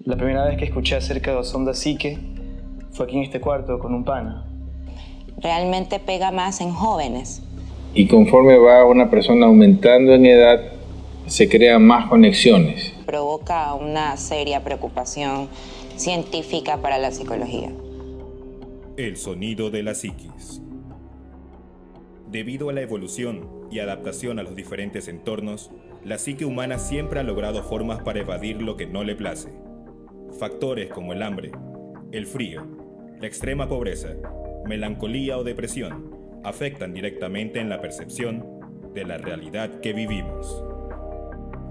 La primera vez que escuché acerca de Ozonda Psique fue aquí en este cuarto con un pana. Realmente pega más en jóvenes. Y conforme va una persona aumentando en edad, se crean más conexiones. Provoca una seria preocupación científica para la psicología. El sonido de la psiquis. Debido a la evolución y adaptación a los diferentes entornos, la psique humana siempre ha logrado formas para evadir lo que no le place. Factores como el hambre, el frío, la extrema pobreza, melancolía o depresión afectan directamente en la percepción de la realidad que vivimos.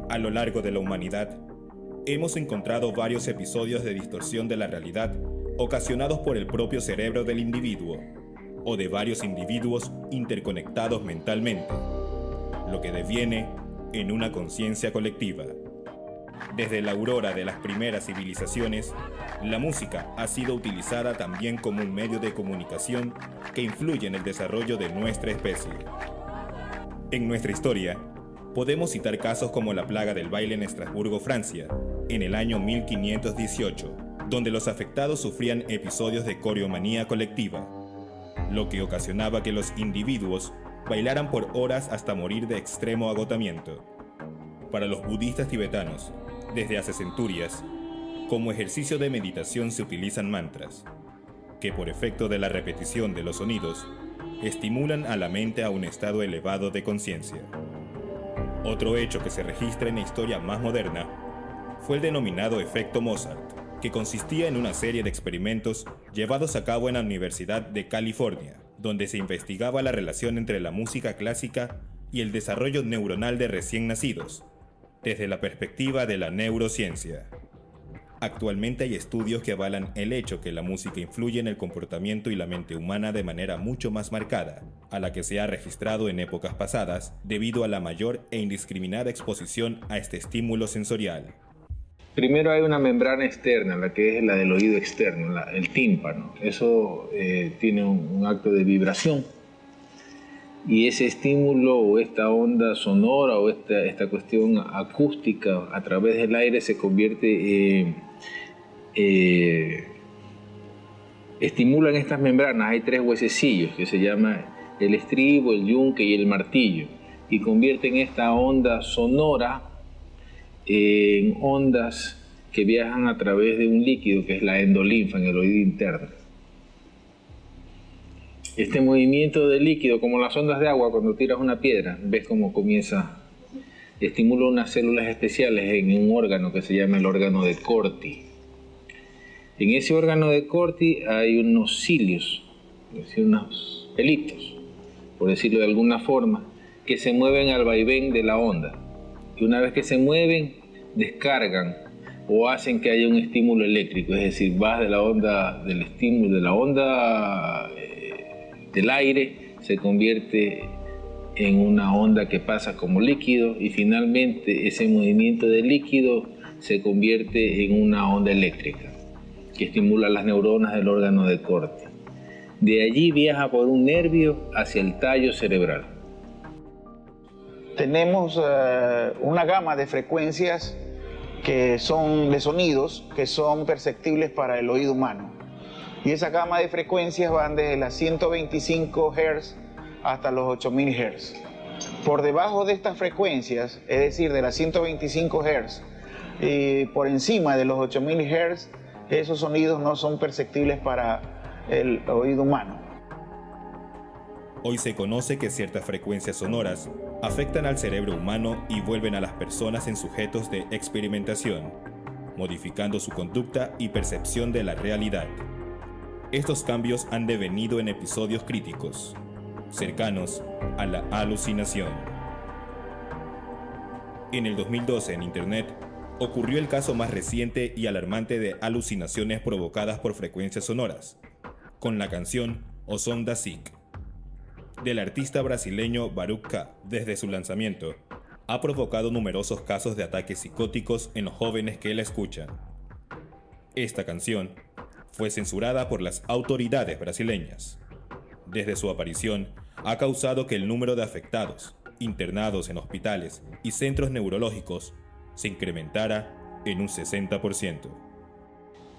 A lo largo de la humanidad, hemos encontrado varios episodios de distorsión de la realidad ocasionados por el propio cerebro del individuo o de varios individuos interconectados mentalmente, lo que deviene en una conciencia colectiva. Desde la aurora de las primeras civilizaciones, la música ha sido utilizada también como un medio de comunicación que influye en el desarrollo de nuestra especie. En nuestra historia, podemos citar casos como la plaga del baile en Estrasburgo, Francia, en el año 1518, donde los afectados sufrían episodios de coreomanía colectiva, lo que ocasionaba que los individuos bailaran por horas hasta morir de extremo agotamiento. Para los budistas tibetanos, desde hace centurias, como ejercicio de meditación se utilizan mantras, que por efecto de la repetición de los sonidos, estimulan a la mente a un estado elevado de conciencia. Otro hecho que se registra en la historia más moderna fue el denominado efecto Mozart, que consistía en una serie de experimentos llevados a cabo en la Universidad de California, donde se investigaba la relación entre la música clásica y el desarrollo neuronal de recién nacidos, desde la perspectiva de la neurociencia. Actualmente hay estudios que avalan el hecho que la música influye en el comportamiento y la mente humana de manera mucho más marcada a la que se ha registrado en épocas pasadas debido a la mayor e indiscriminada exposición a este estímulo sensorial. Primero hay una membrana externa, la que es la del oído externo, el tímpano. Eso tiene un acto de vibración. Y ese estímulo o esta onda sonora o esta cuestión acústica a través del aire se convierte, estimulan estas membranas. Hay tres huesecillos que se llaman el estribo, el yunque y el martillo, y convierten esta onda sonora en ondas que viajan a través de un líquido que es la endolinfa en el oído interno. Este movimiento de líquido, como las ondas de agua cuando tiras una piedra, ves cómo comienza, estimula unas células especiales en un órgano que se llama el órgano de Corti. En ese órgano de Corti hay unos cilios, es decir, unos pelitos, por decirlo de alguna forma, que se mueven al vaivén de la onda. Y una vez que se mueven, descargan o hacen que haya un estímulo eléctrico, es decir, vas de la onda del estímulo, de la onda del aire, se convierte en una onda que pasa como líquido y finalmente ese movimiento de líquido se convierte en una onda eléctrica que estimula las neuronas del órgano de Corti. De allí viaja por un nervio hacia el tallo cerebral. Tenemos una gama de frecuencias que son de sonidos que son perceptibles para el oído humano. Y esa gama de frecuencias van desde las 125 Hz hasta los 8000 Hz. Por debajo de estas frecuencias, es decir, de las 125 Hz y por encima de los 8000 Hz, esos sonidos no son perceptibles para el oído humano. Hoy se conoce que ciertas frecuencias sonoras afectan al cerebro humano y vuelven a las personas en sujetos de experimentación, modificando su conducta y percepción de la realidad. Estos cambios han devenido en episodios críticos, cercanos a la alucinación. En el 2012 en Internet ocurrió el caso más reciente y alarmante de alucinaciones provocadas por frecuencias sonoras, con la canción Ozonda Psique, del artista brasileño Baruch K. Desde su lanzamiento, ha provocado numerosos casos de ataques psicóticos en los jóvenes que la escuchan. Esta canción fue censurada por las autoridades brasileñas. Desde su aparición, ha causado que el número de afectados, internados en hospitales y centros neurológicos se incrementara en un 60%.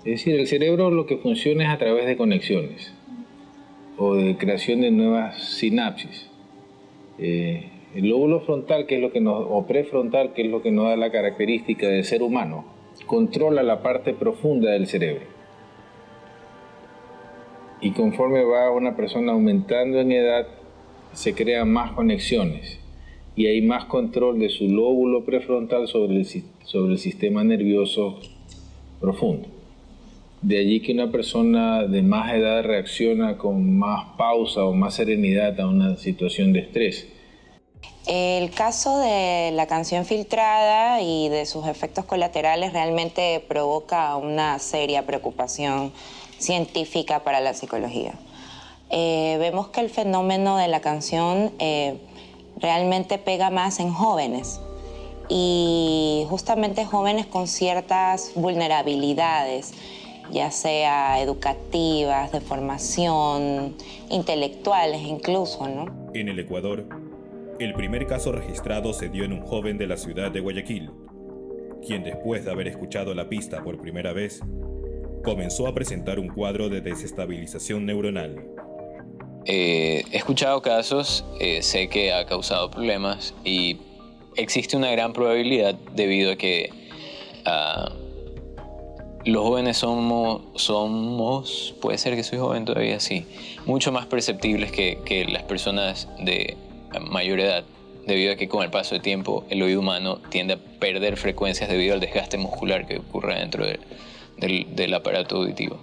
Es decir, el cerebro lo que funciona es a través de conexiones o de creación de nuevas sinapsis. El lóbulo frontal, que es lo que o prefrontal, que es lo que nos da la característica del ser humano, controla la parte profunda del cerebro. Y conforme va una persona aumentando en edad, se crean más conexiones y hay más control de su lóbulo prefrontal sobre el sistema nervioso profundo. De allí que una persona de más edad reacciona con más pausa o más serenidad a una situación de estrés. El caso de la canción filtrada y de sus efectos colaterales realmente provoca una seria preocupación científica para la psicología. Vemos que el fenómeno de la canción realmente pega más en jóvenes y justamente jóvenes con ciertas vulnerabilidades, ya sea educativas, de formación, intelectuales incluso, ¿no? En el Ecuador, el primer caso registrado se dio en un joven de la ciudad de Guayaquil, quien después de haber escuchado la pista por primera vez, comenzó a presentar un cuadro de desestabilización neuronal. He escuchado casos, sé que ha causado problemas y existe una gran probabilidad debido a que los jóvenes somos, puede ser que soy joven todavía, sí, mucho más perceptibles que las personas de mayor edad, debido a que con el paso del tiempo el oído humano tiende a perder frecuencias debido al desgaste muscular que ocurre dentro del aparato auditivo.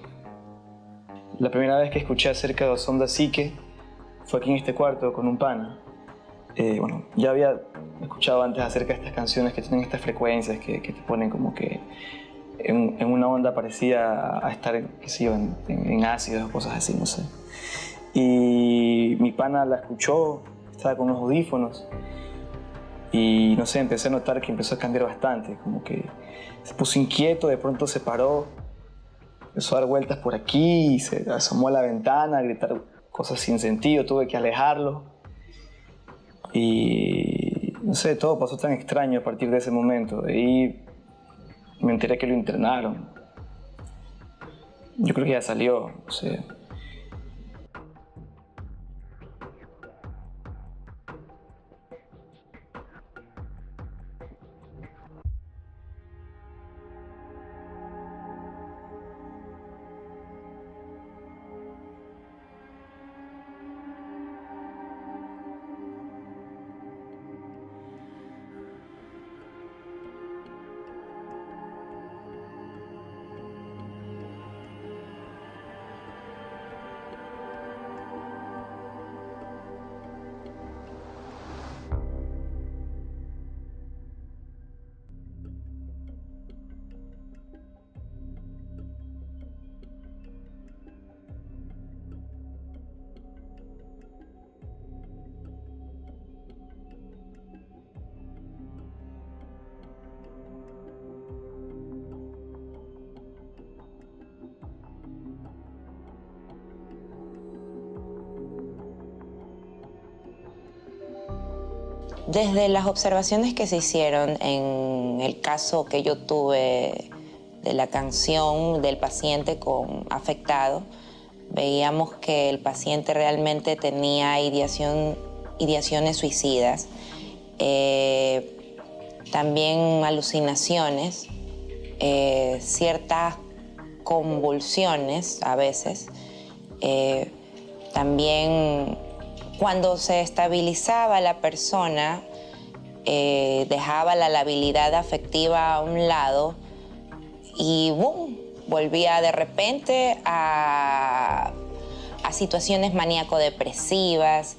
La primera vez que escuché acerca de la sonda Psique fue aquí en este cuarto con un pana. Ya había escuchado antes acerca de estas canciones que tienen estas frecuencias que te ponen como que en una onda parecida a estar, qué sé yo, en ácidos o cosas así, no sé. Y mi pana la escuchó, estaba con unos audífonos y no sé, empecé a notar que empezó a cambiar bastante, como que se puso inquieto, de pronto se paró, empezó a dar vueltas por aquí, se asomó a la ventana a gritar cosas sin sentido, tuve que alejarlo y no sé, todo pasó tan extraño a partir de ese momento. De ahí me enteré que lo internaron. Yo creo que ya salió, no sé. Desde las observaciones que se hicieron en el caso que yo tuve de la canción del paciente afectado, veíamos que el paciente realmente tenía ideaciones suicidas, también alucinaciones, ciertas convulsiones a veces, también cuando se estabilizaba la persona, dejaba la labilidad afectiva a un lado y ¡boom!, volvía de repente a situaciones maníaco-depresivas.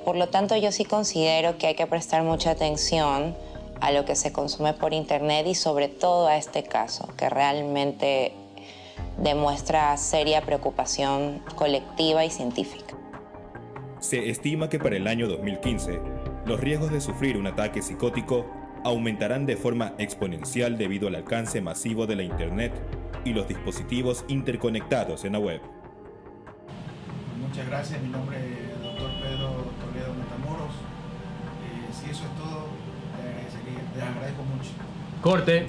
Por lo tanto, yo sí considero que hay que prestar mucha atención a lo que se consume por internet y sobre todo a este caso, que realmente demuestra seria preocupación colectiva y científica. Se estima que para el año 2015, los riesgos de sufrir un ataque psicótico aumentarán de forma exponencial debido al alcance masivo de la Internet y los dispositivos interconectados en la web. Muchas gracias, mi nombre es Dr. Pedro Toledo Matamoros. Si eso es todo, les agradezco mucho. Corte.